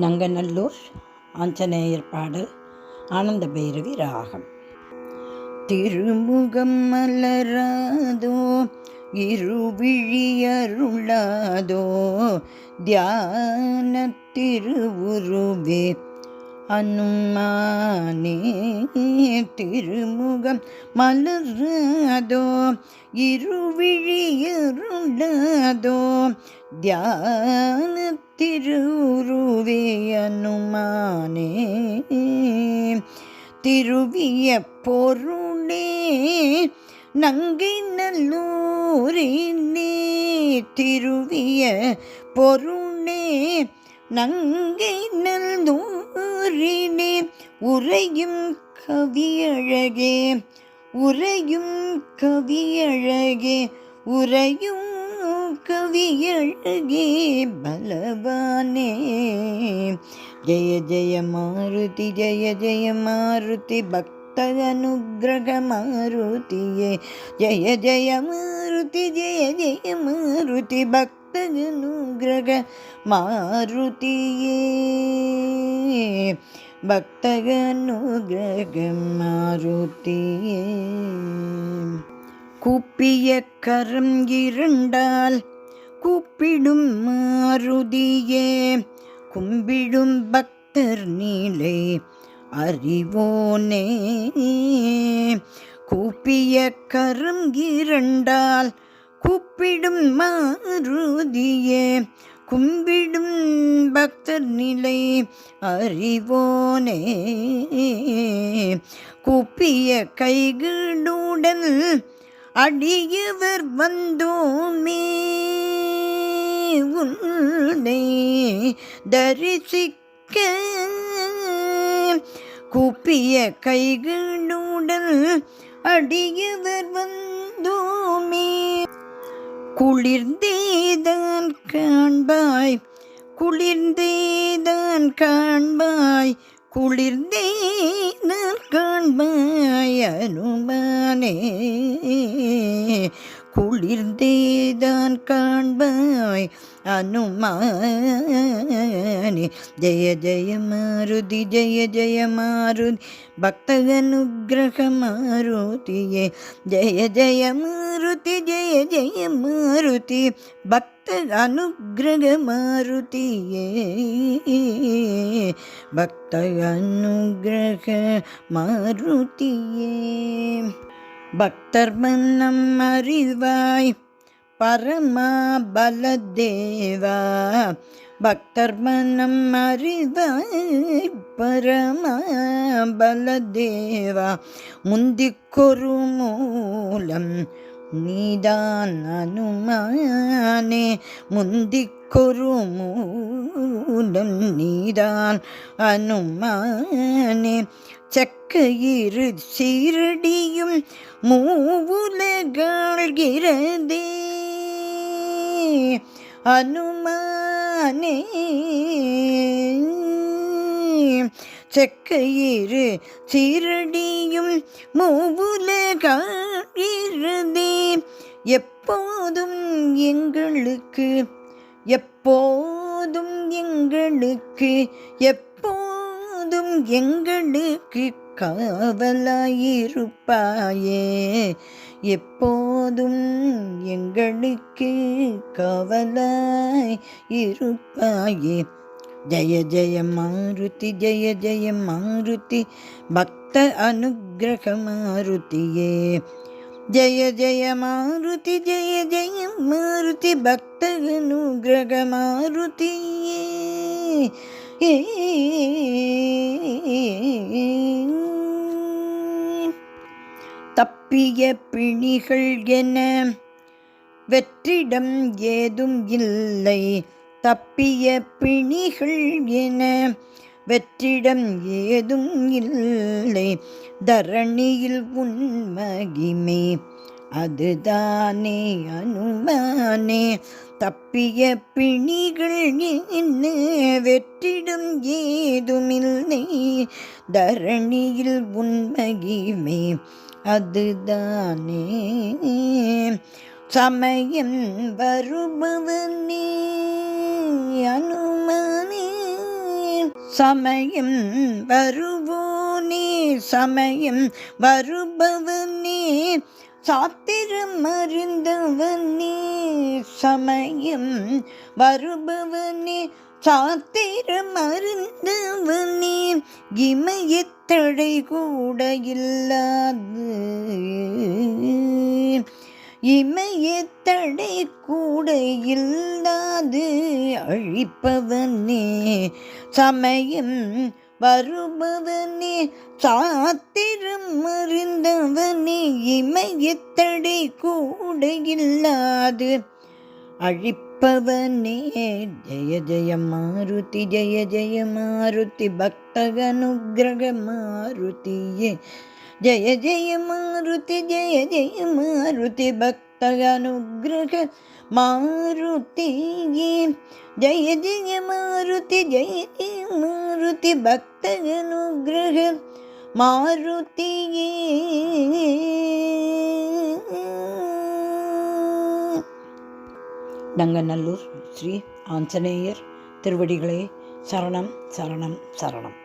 நங்கநல்லூர் ஆஞ்சநேயர் பாடல் ஆனந்த பைரவி ராகம். திருமுகம் மலராதோ இருவிழியருளாதோ தியான திருவுருவே அனுமானே. திருமுகம் மலராதோ இருவிழியருளாதோ தியான திருவுருவே அனுமானே. திருவிய பொருளே நங்கை நல்லூரினே. திருவிய பொருளே நங்கை நல்லூரினே. உறையும் கவியழகே உறையும் கவியழகே உறையும் கவியழகே பலவானே. ஜய ஜய மாருதி ஜய ஜய மாருதி பக்த அனுகிரக மாருதியே. ஜய ஜய மாருதி ஜய ஜய மாருதி பக்த அனுகிரக மாருதியே. பக்த அனுகிரக மாருதியே. கூப்பிய கரம் இரண்டால் கூப்பிடும் மாருதியே. கும்பிடும் பக்தர் நீலை அறிவோனே. கூப்பிய கரம் இரண்டால் கூப்பிடும் மாருதியே. கும்பிடும் பக்தர் நிலை அறிவோனே. கூப்பிய கைகளுடன் அடியவர் வந்தோமே. உன்னை தரிசிக்க கூப்பிய கைகளுடன் அடியவர் வந்தோமே. குளிர்ந்தேதான் காண்பாய் குளிர்ந்தேதான் காண்பாய் குளிர்ந்தேதான் காண்பாய் அனுமானே. குளிர்ந்தேதான் காண்பாய் அனுமானே. ஜய ஜய மாருதி ஜய ஜய மாருதி பக்த அனுகிரக மாருதியே. ஜய ஜய மாருதி ஜய ஜய மாருதி பக்த அனுகிரக மாருதியே. பக்த அனுகிரக மாருதியே. பக்தர் மன்னம் அறிவாய் பரமா பலதேவா. பக்தர் மன்னம் அறிவாய் பரமா பலதேவா. முந்திக்கொரு மூலம் நீதான் அனுமானே. முந்திக்கொரு மூலம் நீதான் அனுமானே. சக்கையிரு சீரடியும் மூவுலகாள்கிறதே அனுமானே. செக்கையிரு சீரடியும் மூவுலகாள்கிறதே. எப்போதும் எங்களுக்கு எப்போதும் எங்களுக்கு எப்போதும் எங்களுக்கு காவலாயிருப்பாயே. எப்போதும் எங்களுக்கு காவலாய் இருப்பாயே. ஜய ஜய மாருதி ஜய ஜய மாருதி பக்த அனுகிரக மாருதியே. ஜய ஜய மாருதி ஜய ஜய மாருதி பக்த அனுகிரக மாருதியே. தப்பிய பிணிகள் என வெற்றிடம் ஏதும் இல்லை. தப்பிய பிணிகள் என வெற்றிடம் ஏதும் இல்லை. தரணியில் உன் மகிமை அதுதானே அனுமானே. தப்பிய பிணிகள் என்ன வெற்றிடம் ஏதுமில்லை. தரணியில் உன் மகிமை அதுதானே. சமயம் வருபவனே அனுமானே. சமயம் வருவோனே சமயம் வருபவனே சாத்திரம் அறிந்தவனே சமயம் வருபவனே சாத்திரம் அறிந்தவனே இமயத்தடை கூட இல்லாது இமயத்தடை கூட இல்லாது அழிப்பவனே சமயம் வருபவனே சாத்திரம் அறிந்தவனே இமயத்தடை கூட இல்லாது அழிப்பவனே ஜய ஜய மாருதி ஜய ஜய மாருதி பக்தகனுக்ரக மாருதியே ஜய ஜய மாருதி ஜய ஜய மாருதி பக்தகனுக்ரக மாருதியே ஜய ஜய மாருதி ஜய ஜய மாருதி பக்தகனுக்ரக மாருதியே. நங்கநல்லூர் ஸ்ரீ ஆஞ்சநேயர் திருவடிகளே சரணம் சரணம் சரணம்.